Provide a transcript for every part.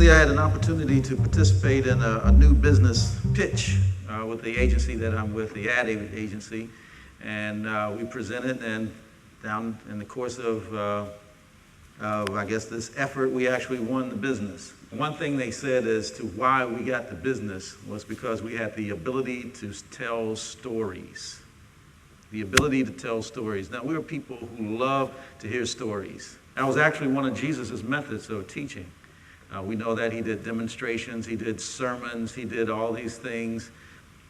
Recently, I had an opportunity to participate in a new business pitch with the agency that I'm with, the ad agency, and we presented, and down in the course of I guess this effort, we actually won the business. One thing they said as to why we got the business was because we had the ability to tell stories. The ability to tell stories. Now, we're people who love to hear stories. That was actually one of Jesus' methods of teaching. We know that he did demonstrations, he did sermons, he did all these things.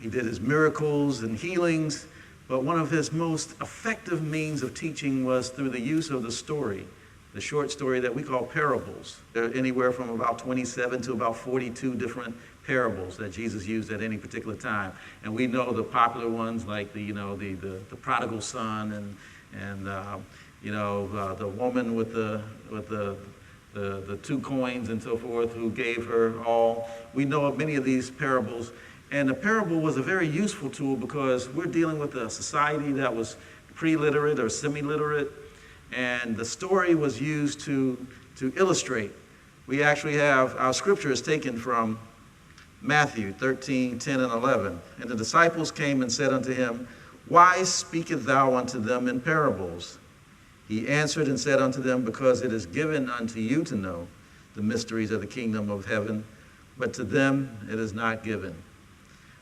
He did his miracles and healings, but one of his most effective means of teaching was through the use of the story, the short story that we call parables. There are anywhere from about 27 to about 42 different parables that Jesus used at any particular time. And we know the popular ones like the prodigal son and the woman with the 2 coins and so forth, who gave her all. We know of many of these parables, and the parable was a very useful tool because we're dealing with a society that was pre-literate or semi-literate, and the story was used to illustrate. We actually have, our scripture is taken from Matthew 13, 10, and 11. And the disciples came and said unto him, Why speakest thou unto them in parables? He answered and said unto them, Because it is given unto you to know the mysteries of the kingdom of heaven, but to them it is not given.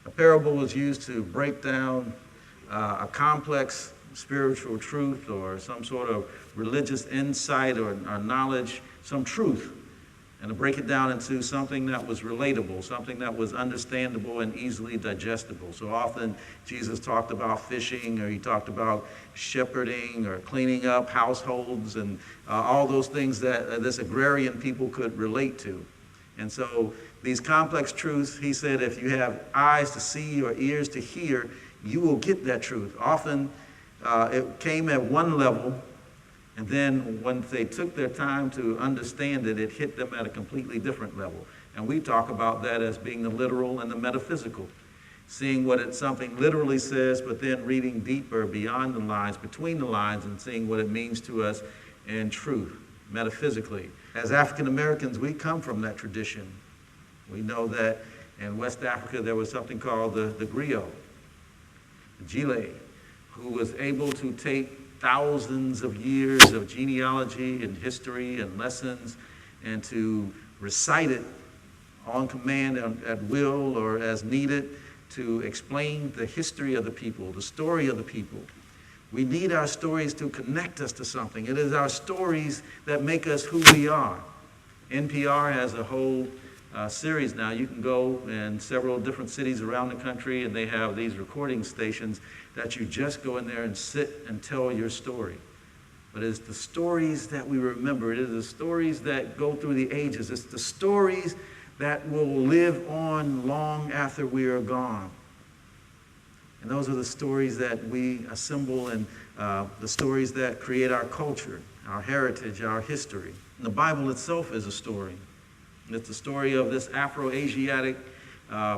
A parable was used to break down a complex spiritual truth or some sort of religious insight or knowledge, some truth, and to break it down into something that was relatable, something that was understandable and easily digestible. So often Jesus talked about fishing, or he talked about shepherding or cleaning up households and all those things that this agrarian people could relate to. And so these complex truths, he said, if you have eyes to see or ears to hear, you will get that truth. Often it came at one level, and then once they took their time to understand it, it hit them at a completely different level. And we talk about that as being the literal and the metaphysical. Seeing what something literally says, but then reading deeper beyond the lines, between the lines, and seeing what it means to us in truth, metaphysically. As African Americans, we come from that tradition. We know that in West Africa there was something called the griot, the Gile, who was able to take thousands of years of genealogy and history and lessons and to recite it on command, at will, or as needed, to explain the history of the people, the story of the people. We need our stories to connect us to something. It is our stories that make us who we are. NPR has a whole series now. You can go in several different cities around the country, and they have these recording stations that you just go in there and sit and tell your story. But it's the stories that we remember. It is the stories that go through the ages. It's the stories that will live on long after we are gone. And those are the stories that we assemble, and the stories that create our culture, our heritage, our history. And the Bible itself is a story. It's the story of this Afro-Asiatic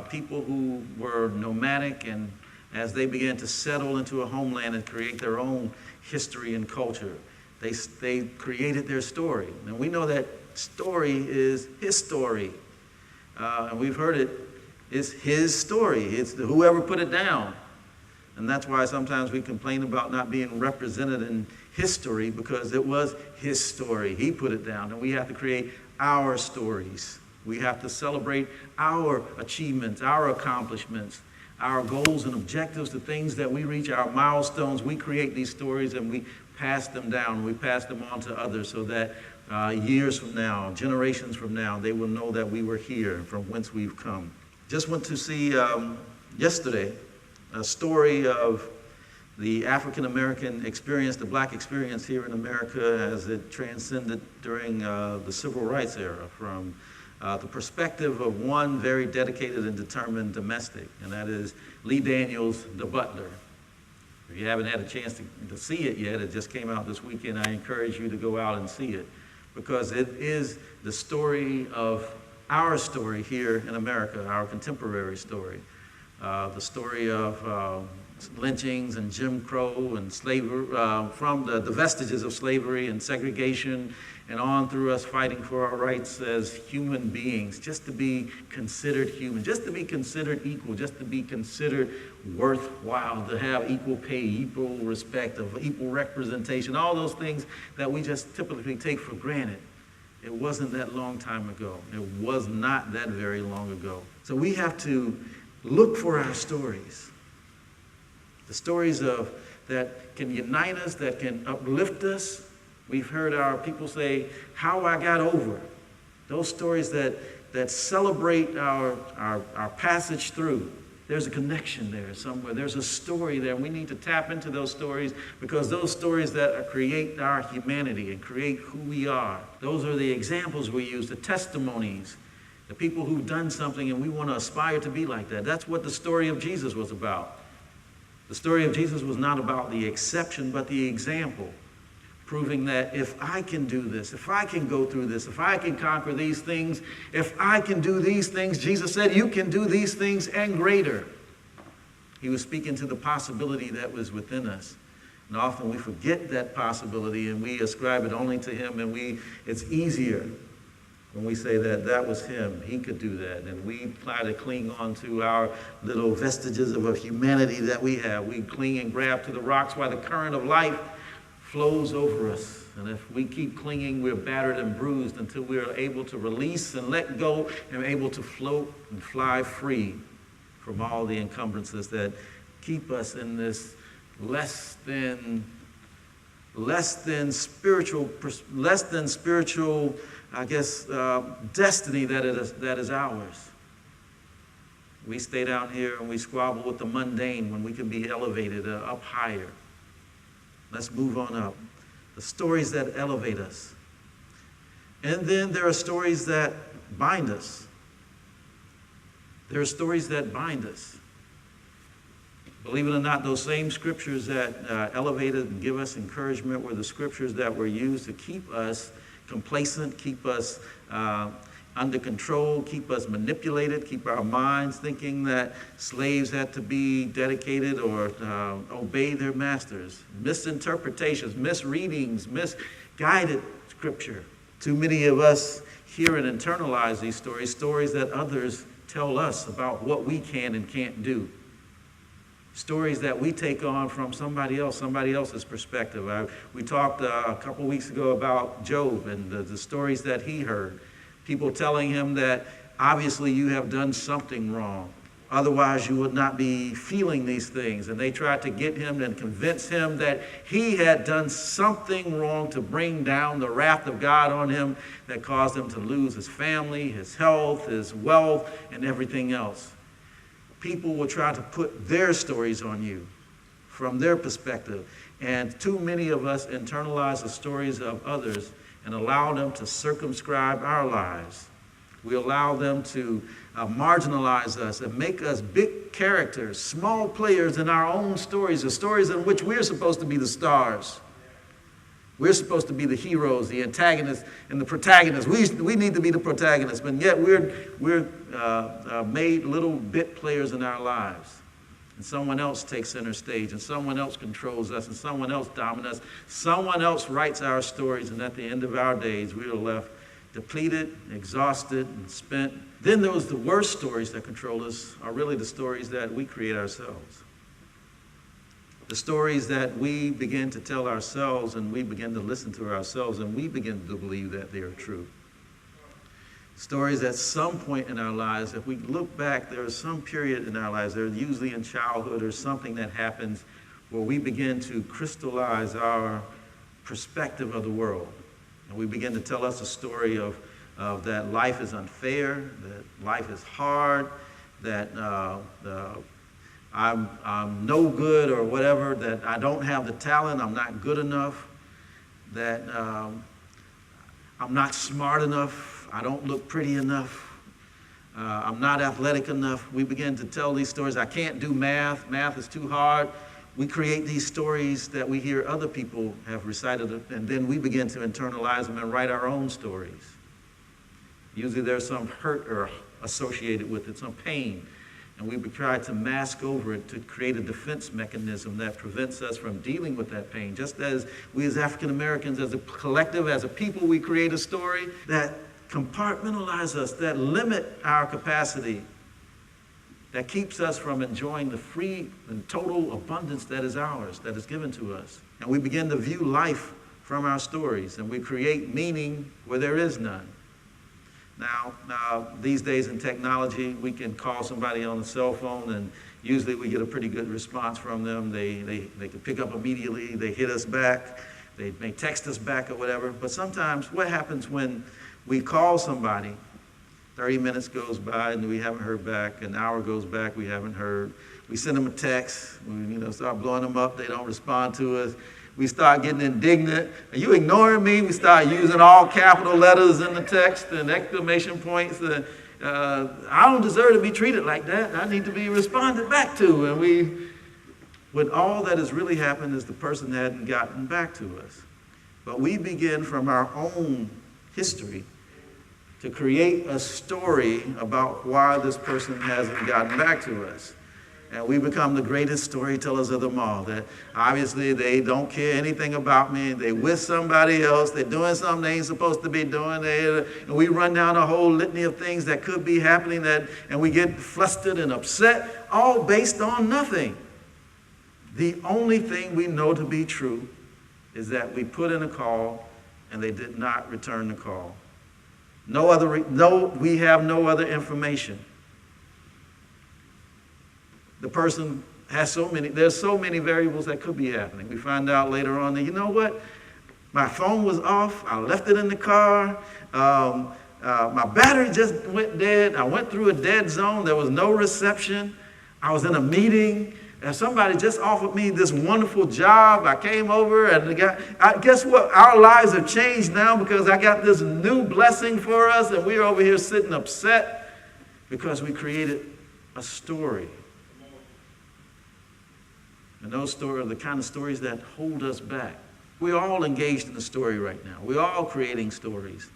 people who were nomadic, and as they began to settle into a homeland and create their own history and culture, they created their story. And we know that story is his story. And we've heard it, it's his story. It's whoever put it down. And that's why sometimes we complain about not being represented in history, because it was his story. He put it down, and we have to create our stories. We have to celebrate our achievements, our accomplishments, our goals and objectives, the things that we reach, our milestones. We create these stories and we pass them down. We pass them on to others so that years from now, generations from now, they will know that we were here, from whence we've come. Just went to see yesterday a story of the African-American experience, the black experience here in America as it transcended during the civil rights era, from the perspective of one very dedicated and determined domestic, and that is Lee Daniels, the butler. If you haven't had a chance to see it yet, it just came out this weekend, I encourage you to go out and see it, because it is the story of our story here in America, our contemporary story. The story of lynchings and Jim Crow and slavery, from the vestiges of slavery and segregation, and on through us fighting for our rights as human beings, just to be considered human, just to be considered equal, just to be considered worthwhile, to have equal pay, equal respect, of equal representation, all those things that we just typically take for granted. It wasn't that long time ago. It was not that very long ago. So we have to look for our stories. The stories that can unite us, that can uplift us. We've heard our people say, how I got over. Those stories that celebrate our passage through. There's a connection there somewhere. There's a story there. We need to tap into those stories, because those stories that create our humanity and create who we are. Those are the examples we use, the testimonies, the people who've done something, and we want to aspire to be like that. That's what the story of Jesus was about. The story of Jesus was not about the exception, but the example. Proving that if I can do this, if I can go through this, if I can conquer these things, if I can do these things, Jesus said, you can do these things and greater. He was speaking to the possibility that was within us. And often we forget that possibility and we ascribe it only to him, and it's easier when we say that was him, he could do that. And we try to cling on to our little vestiges of a humanity that we have. We cling and grab to the rocks while the current of life flows over us. And if we keep clinging, we're battered and bruised until we're able to release and let go and able to float and fly free from all the encumbrances that keep us in this less than spiritual, I guess, destiny that is ours. We stay down here and we squabble with the mundane when we can be elevated up higher. Let's move on up. The stories that elevate us. And then there are stories that bind us. There are stories that bind us. Believe it or not, those same scriptures that elevated and give us encouragement were the scriptures that were used to keep us complacent, keep us under control, keep us manipulated, keep our minds thinking that slaves had to be dedicated or obey their masters. Misinterpretations, misreadings, misguided scripture. Too many of us hear and internalize these stories that others tell us about what we can and can't do. Stories that we take on from somebody else's perspective. We talked a couple weeks ago about Job and the stories that he heard. People telling him that obviously you have done something wrong. Otherwise you would not be feeling these things. And they tried to get him and convince him that he had done something wrong to bring down the wrath of God on him that caused him to lose his family, his health, his wealth, and everything else. People will try to put their stories on you from their perspective. And too many of us internalize the stories of others and allow them to circumscribe our lives. We allow them to marginalize us and make us big characters, small players in our own stories, the stories in which we're supposed to be the stars. We're supposed to be the heroes, the antagonists, and the protagonists. We need to be the protagonists, but yet we're made little bit players in our lives. And someone else takes center stage, and someone else controls us, and someone else dominates us. Someone else writes our stories, and at the end of our days, we are left depleted, exhausted, and spent. Then those the worst stories that control us are really the stories that we create ourselves. The stories that we begin to tell ourselves, and we begin to listen to ourselves, and we begin to believe that they are true. Stories at some point in our lives, if we look back, there is some period in our lives, they're usually in childhood or something that happens where we begin to crystallize our perspective of the world. And we begin to tell us a story of that life is unfair, that life is hard, that I'm no good or whatever, that I don't have the talent, I'm not good enough, that I'm not smart enough, I don't look pretty enough, I'm not athletic enough. We begin to tell these stories. I can't do math. Math is too hard. We create these stories that we hear other people have recited, and then we begin to internalize them and write our own stories. Usually there's some hurt or associated with it, some pain. And we try to mask over it to create a defense mechanism that prevents us from dealing with that pain. Just as we as African Americans, as a collective, as a people, we create a story that compartmentalizes us, that limit our capacity, that keeps us from enjoying the free and total abundance that is ours, that is given to us. And we begin to view life from our stories, and we create meaning where there is none. Now, these days in technology, we can call somebody on the cell phone, and usually we get a pretty good response from them. They can pick up immediately. They hit us back. They may text us back or whatever. But sometimes what happens when we call somebody, 30 minutes goes by and we haven't heard back, an hour goes back, we haven't heard. We send them a text, we start blowing them up, they don't respond to us. We start getting indignant. Are you ignoring me? We start using all capital letters in the text and exclamation points. I don't deserve to be treated like that. I need to be responded back to. And when all that has really happened is the person hadn't gotten back to us. But we begin from our own history to create a story about why this person hasn't gotten back to us. And we become the greatest storytellers of them all. That obviously they don't care anything about me. They with somebody else. They're doing something they ain't supposed to be doing. And we run down a whole litany of things that could be happening, and we get flustered and upset, all based on nothing. The only thing we know to be true is that we put in a call and they did not return the call. We have no other information. The person has there's so many variables that could be happening. We find out later on that, you know what? My phone was off. I left it in the car. My battery just went dead. I went through a dead zone. There was no reception. I was in a meeting. And somebody just offered me this wonderful job. I came over and guess what? Our lives have changed now because I got this new blessing for us, and we're over here sitting upset because we created a story. And those stories are the kind of stories that hold us back. We're all engaged in the story right now. We're all creating stories.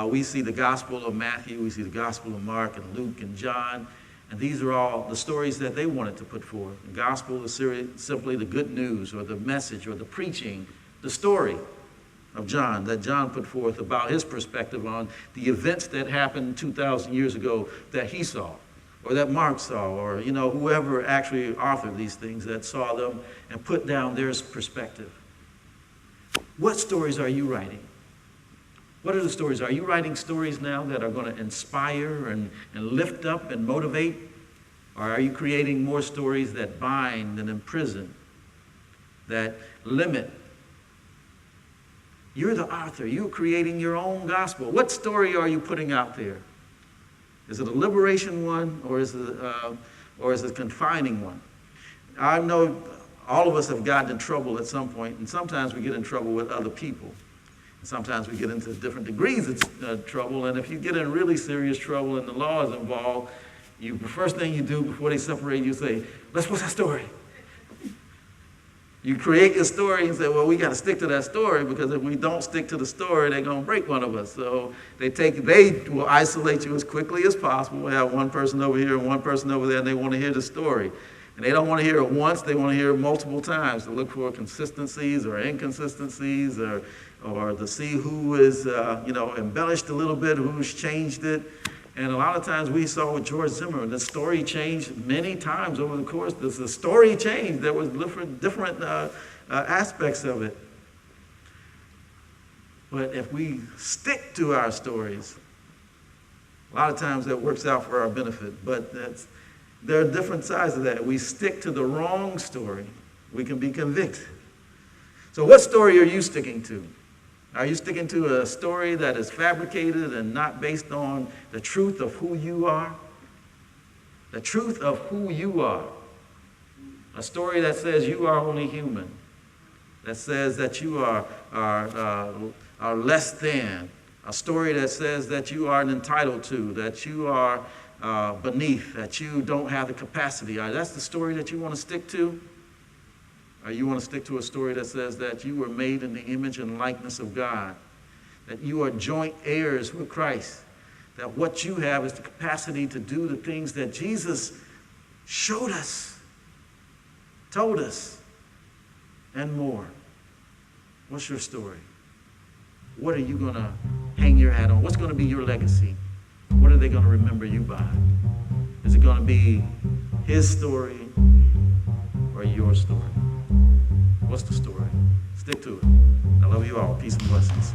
We see the Gospel of Matthew, we see the Gospel of Mark and Luke and John, and these are all the stories that they wanted to put forth. The Gospel is simply the good news or the message or the preaching, the story of John that John put forth about his perspective on the events that happened 2,000 years ago that he saw, or that Mark saw, or whoever actually authored these things that saw them and put down their perspective. What stories are you writing? What are the stories? Are you writing stories now that are going to inspire and lift up and motivate? Or are you creating more stories that bind and imprison, that limit? You're the author. You're creating your own gospel. What story are you putting out there? Is it a liberation one, or is it a confining one? I know all of us have gotten in trouble at some point, and sometimes we get in trouble with other people. And sometimes we get into different degrees of trouble, and if you get in really serious trouble and the law is involved, the first thing you do before they separate you say, "Let's what's that story?" You create your story and say, well, we got to stick to that story, because if we don't stick to the story, they're going to break one of us. So they will isolate you as quickly as possible. We have one person over here and one person over there, and they want to hear the story. And they don't want to hear it once, they want to hear it multiple times to look for consistencies or inconsistencies or to see who is, embellished a little bit, who's changed it. And a lot of times we saw with George Zimmerman, the story changed many times over the course. The story changed. There was different aspects of it. But if we stick to our stories, a lot of times that works out for our benefit. But there are different sides of that. We stick to the wrong story, we can be convicted. So what story are you sticking to? Are you sticking to a story that is fabricated and not based on the truth of who you are? The truth of who you are. A story that says you are only human. That says that you are less than. A story that says that you aren't entitled to, that you are beneath, that you don't have the capacity. That's the story that you want to stick to? Or you want to stick to a story that says that you were made in the image and likeness of God, that you are joint heirs with Christ, that what you have is the capacity to do the things that Jesus showed us, told us, and more. What's your story? What are you going to hang your hat on? What's going to be your legacy? What are they going to remember you by? Is it going to be his story or your story? What's the story? Stick to it. I love you all. Peace and blessings.